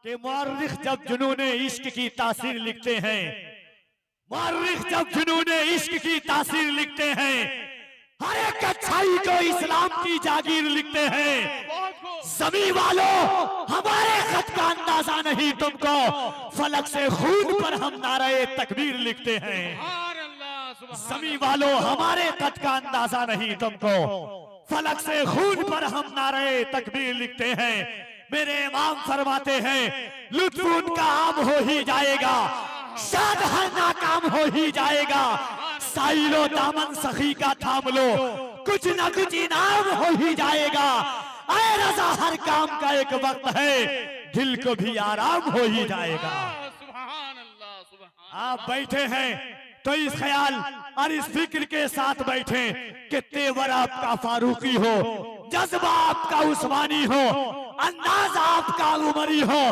कि मौर्रिख जब जुनूने इश्क की तासीर लिखते हैं, मौर्रिख जब जुनूने इश्क की तासीर लिखते हैं, हर एक अच्छाई को इस्लाम की जागीर लिखते हैं। ज़मीं वालों, हमारे खत का अंदाजा नहीं तुमको, फलक से खून पर हम नारे तकबीर लिखते हैं। ज़मीं वालों, हमारे खत का अंदाजा नहीं तुमको, फलक से खून पर हम नारे तकबीर लिखते हैं। मेरे इमाम फरमाते हैं, लुत्फ उनका आम हो ही जाएगा, शाद हर नाकाम हो ही जाएगा। साइलो दामन सखी का थाम लो, कुछ न कुछ इनाम हो ही जाएगा। ऐ रज़ा, हर काम का एक वक्त है, दिल को भी आराम हो ही जाएगा। आप बैठे हैं तो इस ख्याल और इस फिक्र के साथ बैठे कि तेवर आपका फारूकी हो, जज्बा आपका उस्मानी हो, अंदाज आपका उमरी हो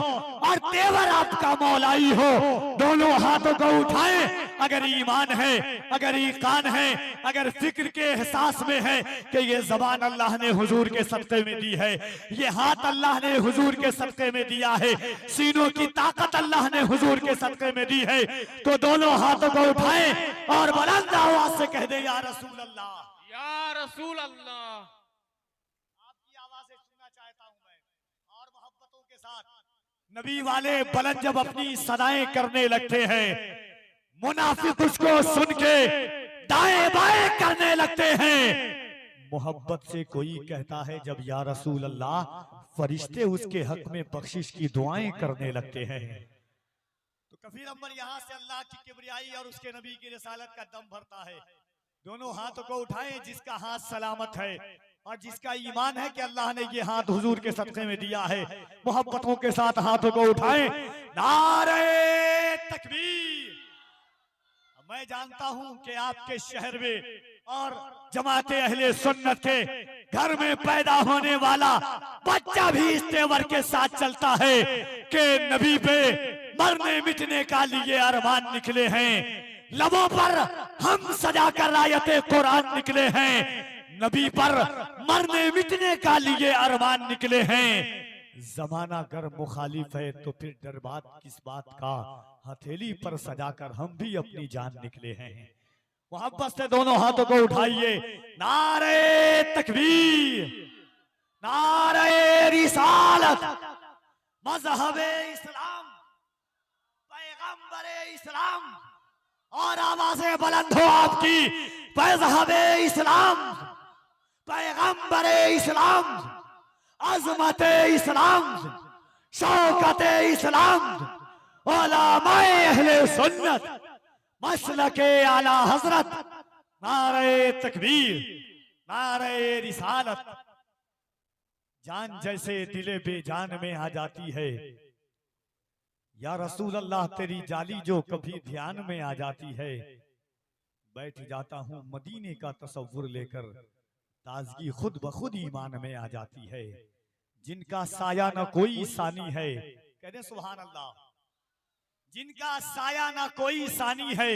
और तेवर आपका मौलाई हो। दोनों हाथों को उठाएं अगर ईमान है, अगर ईकान है, अगर फिक्र के एहसास में है कि ये ज़बान अल्लाह ने हुजूर के सदक़े में दी है, ये हाथ अल्लाह ने हुजूर के सदक़े में दिया है, सीनों की ताकत अल्लाह ने हुजूर के सदक़े में दी है, तो दोनों हाथों को उठाएं और बुलंद आवाज से कह दे, या रसूल अल्लाह, या रसूल अल्लाह। आपकी आवाज़ें सुनना चाहता हूं मैं, और मोहब्बतों के साथ नबी वाले बुलंद जब अपनी सदाएं करने लगते हैं, मुनाफिक उसको सुन के दाएं बाएं करने लगते हैं। मोहब्बत से कोई कहता है जब या रसूल अल्लाह, फरिश्ते उसके हक में बख्शिश की दुआएं करने लगते हैं। तो कफीर अव्वल यहाँ से अल्लाह की किबरियाई और उसके नबी की रिसालत का दम भरता है। दोनों हाथों को उठाएं जिसका हाथ सलामत है और जिसका ईमान है कि अल्लाह ने ये हाथ हुजूर के सदक़े में दिया है। मोहब्बतों के साथ हाथों को उठाएं, नारे तकबीर। मैं जानता हूं कि आपके शहर में और जमाते अहले सुन्नत के घर में पैदा होने वाला बच्चा भी इस तेवर के साथ चलता है कि नबी पे मरने मिटने का लिए अरमान निकले हैं, लबों पर हम सजा कर रायते कुरान निकले हैं, नबी पर मरने मिटने का लिए अरमान निकले हैं। जमाना अगर मुखालिफ है तो फिर डर बात किस बात का, हथेली पर सजाकर हम भी अपनी जान निकले हैं। मोहब्बत से दोनों हाथों को उठाइए, नारे तकबीर, नारे रिसालत, मज़हबे इस्लाम, पैगंबरे इस्लाम, और आवाजें बुलंद हो आपकी, मज़हबे इस्लाम, पैगंबरे इस्लाम, अज़मत इस्लाम, शौकत इस्लाम, उलमाए अहले सुन्नत, मसलके आला हजरत, नारे तकबीर, नारे रिसालत। जान जैसे दिले बेजान में आ जाती है, या रसूल अल्लाह तेरी जाली जो कभी ध्यान में आ जाती है। बैठ जाता हूँ मदीने का तसव्वुर लेकर, ताजगी खुद ब खुद ईमान में आ जाती है। जिनका साया न कोई सानी है, कहते सुभान अल्लाह, जिनका साया न कोई सानी है,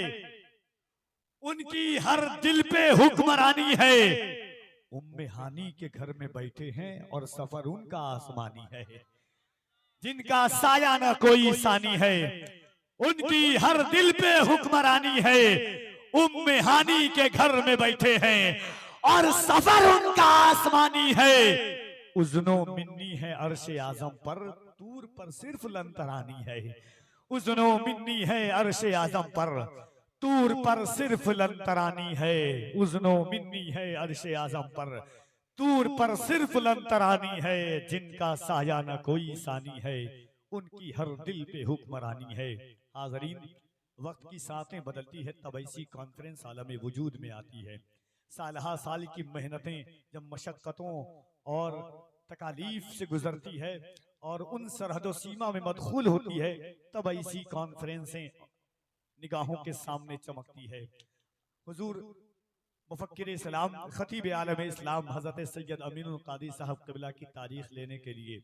उनकी हर दिल पे हुक्मरानी है। उम्मे हानी के घर में बैठे हैं और सफर उनका आसमानी है। जिनका साया न कोई सानी है, उनकी हर दिल पे हुक्मरानी है। उम्मे हानी के घर में बैठे हैं और सफर उनका आसमानी है। उज़्नो मिन्नी है अर्शे आज़म पर, तूर पर सिर्फ लंतरानी है। उज़्नो मिन्नी है अर्शे आज़म पर, तूर पर सिर्फ लंतरानी है। उज़्नो मिन्नी है अर्शे आज़म पर, तूर पर सिर्फ लंतरानी है। जिनका साया न कोई सानी है, उनकी हर दिल पे हुक्मरानी है। हाज़रीन, वक्त की सातें बदलती है, तब ऐसी कॉन्फ्रेंस आलम वजूद में आती है। सालहा साल की मेहनतें जब मशक्क़तों और तकालीफ से गुजरती है और उन सरहदों सीमा में मदखूल होती है, तब ऐसी कॉन्फ्रेंसें निगाहों के सामने चमकती है। हुजूर मुफक्किर इस्लाम, खतीब आलम इस्लाम हज़रत सैयद अमीनुल क़ादी साहब क़िबला की तारीख लेने के लिए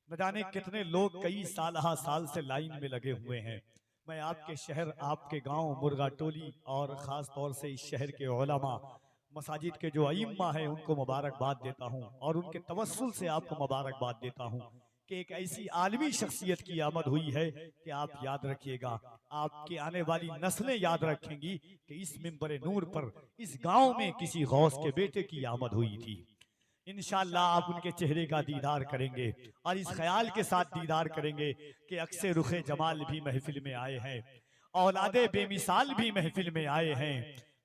न जाने कितने लोग कई साल से लाइन में लगे हुए हैं। मैं आपके शहर, आपके गांव मुर्गा टोली और ख़ास तौर से इस शहर के उलमा, मसाजिद के जो अइम्मा हैं, उनको मुबारकबाद देता हूँ और उनके तवस्सुल से आपको मुबारकबाद देता हूँ कि एक ऐसी आलमी शख्सियत की आमद हुई है कि आप याद रखिएगा, आपके आने वाली नस्लें याद रखेंगी कि इस मिंबर नूर पर इस गांव में किसी गौस के बेटे की आमद हुई थी। इंशाअल्लाह आप उनके चेहरे का दीदार करेंगे और इस ख्याल के साथ दीदार करेंगे कि अक्से रुखे जमाल भी महफिल में आए हैं, औलादे बेमिसाल भी महफिल में आए हैं,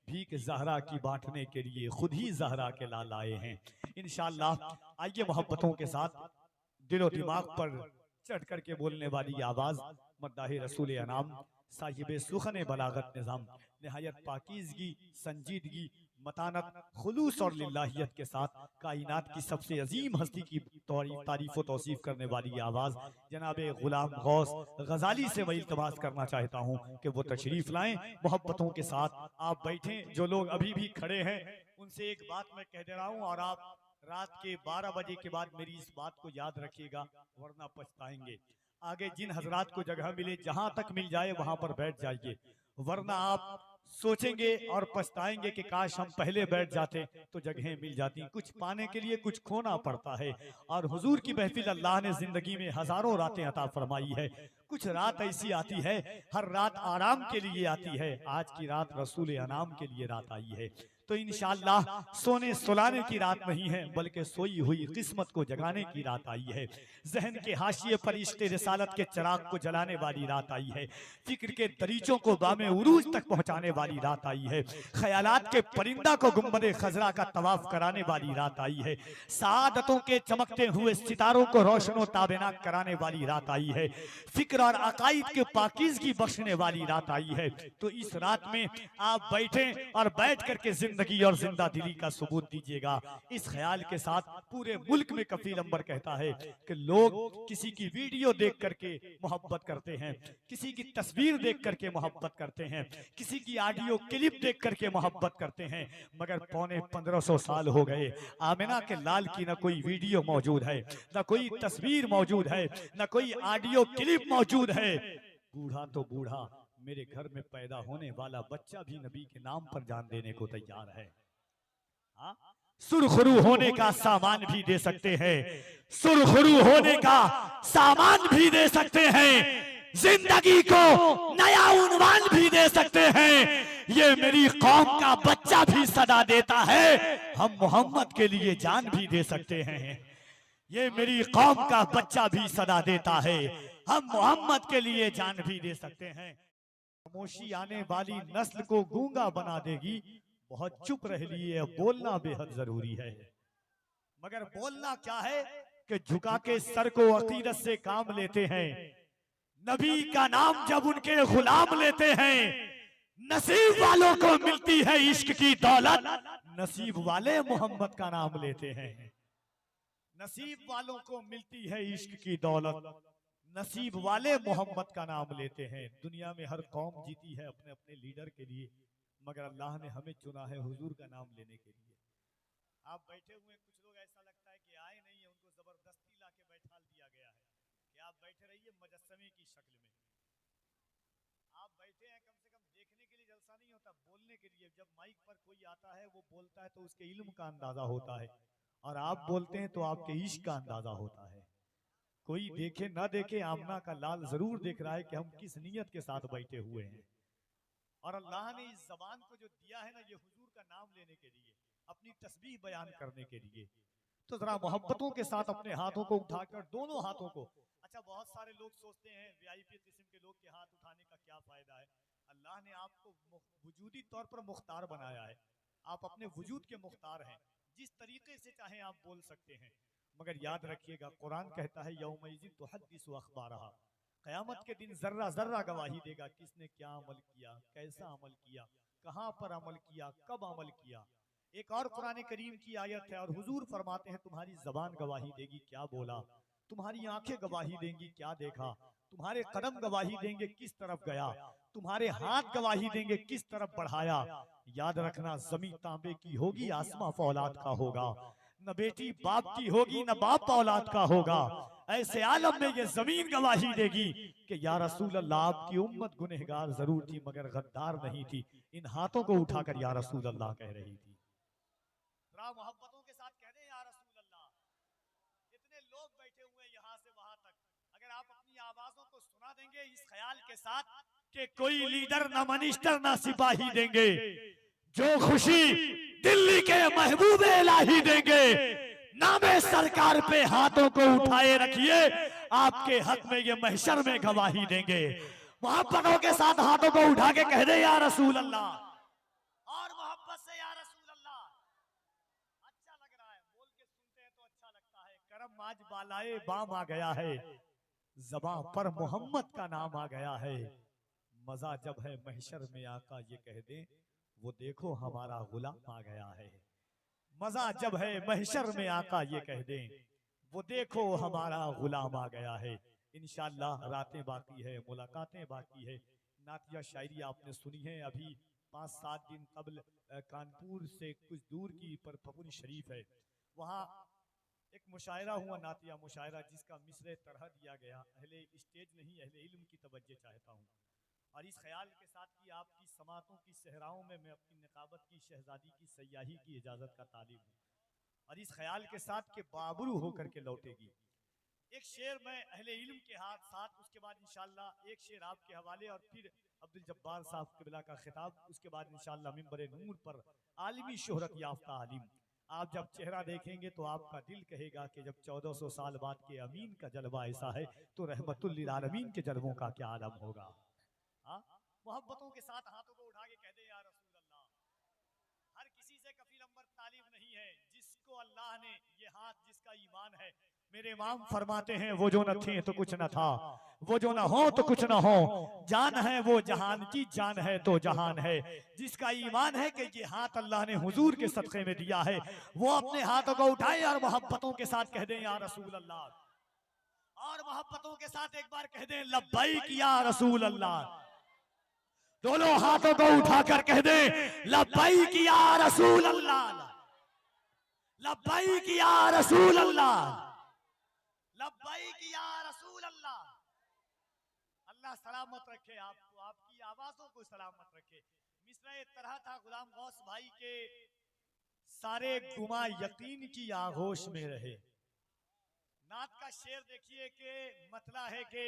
भीख ज़हरा की बांटने के लिए खुद ही ज़हरा के लाल आए हैं। इंशाअल्लाह आइए मोहब्बतों के साथ दिलो दिमाग पर चढ़ करके बोलने वाली आवाज मद्दाह रसूल अनाम साहिब सुखन बलागत निज़ाम निहायत पाकीज़गी, संजीदगी, मतानत, खुलूस और लिल्लाहियत के साथ कायनात की सबसे अजीम हस्ती की तारीफ व तौसीफ करने वाली आवाज जनाब गुलाम गौस गजाली से मैं इल्तमास करना चाहता हूँ कि वो तशरीफ लाएं मोहब्बतों के साथ। आप बैठें, जो लोग अभी भी खड़े हैं उनसे एक बात मैं कह दे रहा हूँ, और आप रात के 12 बजे के बाद मेरी इस बात को याद रखिएगा वरना पछताएंगे। आगे जिन हजरात को जगह मिले, जहां तक मिल जाए वहां पर बैठ जाइए, वरना आप सोचेंगे और पछताएंगे कि काश हम पहले बैठ जाते तो जगहें मिल जाती। कुछ पाने के लिए कुछ खोना पड़ता है, और हुजूर की महफिल अल्लाह ने जिंदगी में हजारों रातें अता फरमाई है। कुछ रात ऐसी आती है, हर रात आराम के लिए आती है, आज की रात रसूल अनाम के लिए रात आई है। तो इंशाअल्लाह सोने सुलाने की रात नहीं है, बल्कि सोई हुई किस्मत को जगाने की रात आई है। जहन के हाशिए पर इश्क़ रिसालत के चिराग को जलाने वाली रात आई है। फिक्र के दरीचों को बामे उरूज तक पहुंचाने वाली रात आई है। ख्यालात के परिंदा को गुंबदे खजरा का तवाफ कराने वाली रात आई है। सादतों के चमकते हुए सितारों को रोशनो ताबेनाक कराने वाली रात आई है। फिक्र और अकाईद के पाकीज़गी बख्शने वाली रात आई है। तो इस रात में आप बैठें और बैठ करके जिंदगी और जिंदा दिली का सबूत दीजिएगा। इस ख्याल के साथ पूरे मुल्क में कफील अंबर कहता है कि लोग किसी की वीडियो देख करके मोहब्बत करते हैं, किसी की तस्वीर देख करके मोहब्बत करते हैं, किसी की ऑडियो क्लिप देख करके मोहब्बत करते हैं, मगर पौने 1500 साल हो गए, आमिना के लाल की न कोई वीडियो मौजूद है, न कोई तस्वीर मौजूद है, न कोई ऑडियो क्लिप मौजूद है। बूढ़ा तो बूढ़ा, मेरे घर में पैदा होने वाला बच्चा भी नबी के नाम पर जान देने को तैयार है। सुरखरू होने का सामान भी दे सकते हैं, सुरखरू होने का सामान भी दे सकते हैं, जिंदगी को नया उन्वान भी दे सकते हैं। ये मेरी कौम का बच्चा भी सदा देता है, हम मोहम्मद के लिए जान भी दे सकते हैं। ये मेरी कौम का बच्चा भी सदा देता है, हम मोहम्मद के लिए जान भी दे सकते हैं। खामोशी आने वाली नस्ल को गूंगा बना देगी, बहुत चुप रह लिए, बोलना बेहद जरूरी है। मगर बोलना क्या है कि झुका के सर को अकीदत से काम लेते हैं, नबी का नाम जब उनके गुलाम लेते हैं, नसीब वालों को मिलती है इश्क की दौलत, नसीब वाले मोहम्मद का नाम लेते हैं। नसीब वालों को मिलती है इश्क की दौलत, नसीब वाले मोहम्मद का नाम लेते हैं। दुनिया में हर कौम जीती है अपने अपने लीडर के लिए, मगर अल्लाह ने हमें चुना है हुजूर का नाम लेने के लिए। आप बैठे हुए कुछ लोग ऐसा लगता है कि आए नहीं है, उनको जबरदस्ती लाके बैठा दिया गया है कि आप बैठे रहिए मुजस्समे की शक्ल में। आप बैठे हैं, कम से कम देखने के लिए जलसा नहीं होता, बोलने के लिए। जब माइक पर कोई आता है वो बोलता है तो उसके इल्म का अंदाजा होता है, और आप बोलते हैं तो आपके इश्क का अंदाजा होता है। कोई देखे ना देखे, आमना का लाल जरूर देख रहा है कि हम किस नियत के साथ बैठे हुए हैं। और अल्लाह ने इस जबान को जो दिया है ना, ये हुजूर का नाम लेने के लिए, अपनी तस्बीह बयान करने के लिए। तो जरा मोहब्बतों के साथ अपने हाथों को उठाकर, दोनों हाथों को, अच्छा बहुत सारे लोग सोचते हैं वीआईपी किस्म के लोग के हाथ उठाने का क्या फायदा है। अल्लाह ने आपको वजूदी तौर पर मुख्तार बनाया है, आप अपने वजूद के मुख्तार हैं, जिस तरीके से चाहे आप बोल सकते हैं। मगर याद रखिएगा, कुरान कहता है यौमइज़िन तुहद्दिसु अख़बारहा, क़यामत के दिन जर्रा जर्रा गवाही देगा किसने क्या अमल किया, कैसा अमल किया, कहां पर अमल किया, कब अमल किया। एक और कुरान करीम की आयत है, और हुजूर फरमाते हैं तुम्हारी जबान गवाही देगी क्या बोला, तुम्हारी आंखें गवाही देंगी क्या देखा, तुम्हारे कदम गवाही देंगे किस तरफ गया, तुम्हारे हाथ गवाही देंगे किस तरफ बढ़ाया। याद रखना, जमीन तांबे की होगी, आसमां फौलाद का होगा, न बेटी बाप की होगी, न बाप औलाद का होगा। ऐसे आलम में ये जमीन गवाही देगी कि या रसूल अल्लाह, आपकी उम्मत गुनहगार जरूर थी मगर गद्दार नहीं थी। इन हाथों को उठाकर या रसूल अल्लाह कह रही थी। मोहब्बतों के साथ कह दे या रसूल अल्लाह। इतने लोग बैठे हुए यहाँ से वहां देंगे इस ख्याल के साथ कि कोई लीडर ना मिनिस्टर ना सिपाही देंगे, जो खुशी दिल्ली के महबूबे इलाही देंगे। नामे सरकार पे हाथों को उठाए रखिए, आपके हक में ये महशर में गवाही देंगे। मोहब्बतों के साथ हाथों को उठा के कह दे या रसूल अल्लाह, और मोहब्बत से या रसूल अल्लाह। अच्छा लग रहा है, बोल के सुनते हैं तो अच्छा लगता है। करम आज बालाए बाम आ गया है, ज़बां पर मोहम्मद का नाम आ गया है। मजा जब है महशर में आका ये कह दे, वो देखो हमारा गुलाम आ गया है। मजा जब है महशर में आका ये कह दे, वो देखो हमारा गुलाम आ गया है। इंशाअल्लाह रातें बाकी है, मुलाकातें बाकी है। नातिया शायरी आपने सुनी है। अभी 5-7 दिन कबल कानपुर से कुछ दूर की पर फकुन शरीफ है, वहाँ एक मुशायरा हुआ, नातिया मुशायरा, जिसका मिसरे तरह दिया गया। अहले स्टेज नहीं, अहले इल्म की तवज्जो चाहता हूँ, और इस ख्याल के साथ कि आपकी समातों की सहराओं में मैं अपनी निकाबत की शहजादी की सयाही की इजाज़त का तालिब हूँ, और इस ख्याल के साथ कि बाबरू होकर के लौटेगी। एक शेर मैं अहले इल्म के साथ, उसके बाद इंशाअल्लाह एक शेर आपके हवाले, और फिर अब्दुल जब्बार साहब क़िबला का खिताब, उसके बाद इंशाअल्लाह मिंबर नूर पर आलिमी शोहरत याफ्ता आलिम। आप जब चेहरा देखेंगे तो आपका दिल कहेगा कि जब 1400 साल बाद के अमीन का जलवा ऐसा है तो रहमतुल लिल आलमीन के जलवों का क्या आलम होगा। हाँ, मोहब्बतों के साथ हाथों को उठा के कह दे या रसूल अल्लाह। हर किसी से कफील अंबर तालीब नहीं है, जिसको अल्लाह ने ये हाथ, जिसका ईमान है। मेरे इमाम फरमाते हैं वो जो न थे तो कुछ न था, वो जो न हो तो कुछ न हो, जान है वो जहान की जान है तो जहान है। जिसका ईमान है कि ये हाथ अल्लाह ने हुजूर के सदक़े में दिया है, वो अपने हाथों को उठाए और मोहब्बतों के साथ कह दें या रसूल अल्लाह, और मोहब्बतों के साथ एक बार कह दें लब्बैक या रसूल अल्लाह। दोनों हाथों को उठाकर कह दे लब्बैक या रसूल अल्लाह, लब्बैक या रसूल अल्लाह, लब्बैक या रसूल अल्लाह। अल्लाह सलामत रखे आपको, आपकी आवाजों को सलामत रखे। मिसरा तरह था गुलाम गौस भाई के, सारे गुमा यकीन की आगोश में रहे। नात का शेर देखिए कि मतला है कि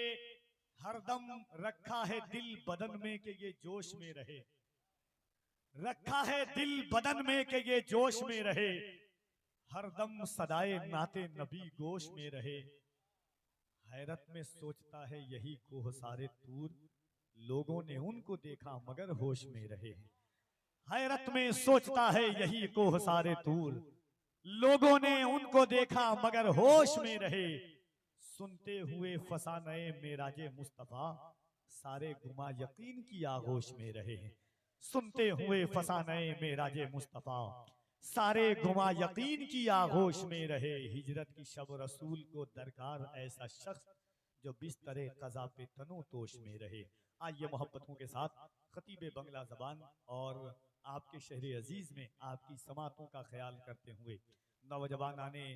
हरदम रखा है दिल बदन में कि ये जोश में रहे, रखा है दिल बदन में कि ये जोश में रहे, हरदम सदाए नाते नबी गोश में रहे। हैरत में सोचता है यही कोह सारे तूर, लोगों ने उनको देखा मगर होश में रहे। हैरत में सोचता है यही कोह सारे तूर, लोगों ने उनको देखा मगर होश में रहे। सुनते हुए फसाने मेराजे मुस्तफा, सारे गुमा यकीन की आगोश में रहे। सुनते हुए फसाने मेराजे मुस्तफा, सारे गुमा यकीन की आगोश में रहे। हिजरत की शब रसूल को दरकार ऐसा शख्स, जो बिस्तरे क़ज़ा पे तनो तोश में रहे। आइए मोहब्बतों के साथ खतीब बंगला ज़बान और आपके शहर अजीज में आपकी समातों का ख्याल करते हुए नौजवानाने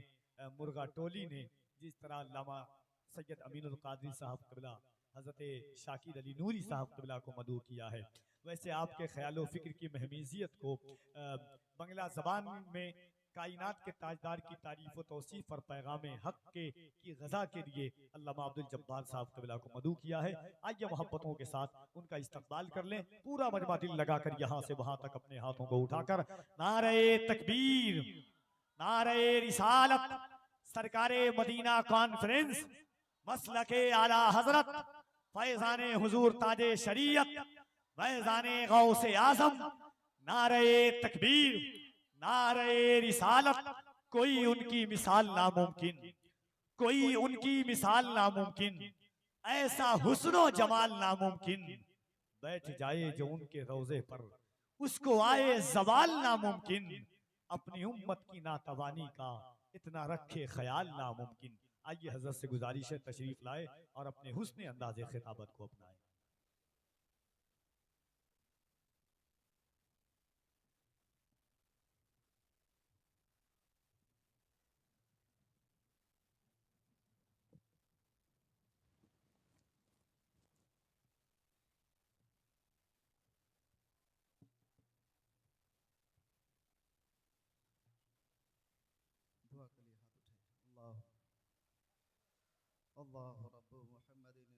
मुर्गा टोली ने जिस तरह लामा सैयद अमीनुल कादरी साहब क़िबला, हज़रत शाकिर अली नूरी साहब क़िबला को मदू किया है, वैसे आपके ख्याल फ़िक्र की महमीजियत को बंगला ज़बान में कायनात के ताजदार की तारीफ व तौसीफ और पैगाम हक के की गज़ा के लिए अल्लामा अब्दुल जब्बार साहब क़िबला को मदू किया है। आइए मोहब्बतों के साथ उनका इस्तक़बाल कर लें। पूरा मजमा दिल लगाकर यहाँ से वहाँ तक अपने हाथों को उठाकर नारे तकबीर, नारे रिसालत, सरकारे मदीना कॉन्फ्रेंस, मसलके आला हजरत, फैज़ाने हुजूर ताजे शरीयत, फैज़ाने गौसे आज़म, नारे तकबीर, नारे रिसालत। कोई उनकी मिसाल नामुमकिन, कोई उनकी मिसाल नामुमकिन, ऐसा हुस्नो जमाल नामुमकिन, बैठ जाए जो उनके रोजे पर उसको आए जवाल नामुमकिन, अपनी उम्मत की नातवानी का इतना रखे ख्याल नामुमकिन। आइए हजरत से गुजारिश है तशरीफ लाए और अपने हुस्ने अंदाज़े खिताबत को अपनाए। दुआ के लिए हाथ उठाए। अल्लाह अल्लाह रब्बु मुहम्मदिन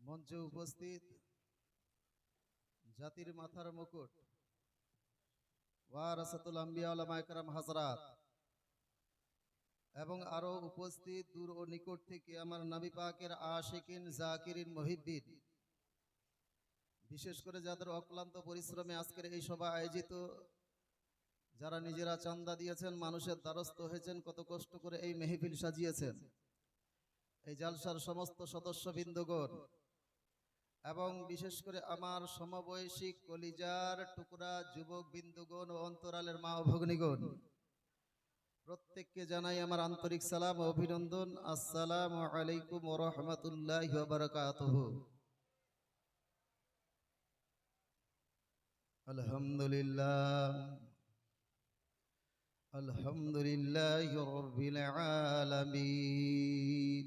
মঞ্চে উপস্থিত জাতির মাথার মুকুট ওয়ারাসাতুল আম্বিয়া উলামা ইকরাম হযরত এবং আরো উপস্থিত দূর ও নিকট থেকে আমার নবী পাকের আশিকিন জাকিরিন মুহিব্বিন বিশেষ করে যাদের অক্লান্ত পরিশ্রমে আজকের এই সভা আয়োজিত যারা নিজেরা চাঁদা দিয়েছেন মানুষের দ্বারস্থ হয়েছেন কত কষ্ট করে এই মেহফিল সাজিয়েছেন এই জালসার সমস্ত সদস্যবৃন্দগণ এবং বিশেষ করে আমার সমবয়সী কলিজার টুকরা যুবক বিন্দুগণ ও অন্তরালের মা ও ভগ্নীগণ প্রত্যেককে জানাই আমার আন্তরিক সালাম ও অভিনন্দন আসসালামু আলাইকুম ওয়া রাহমাতুল্লাহি ওয়া বারাকাতুহু আলহামদুলিল্লাহ আলহামদুলিল্লাহি রাব্বিল আলামিন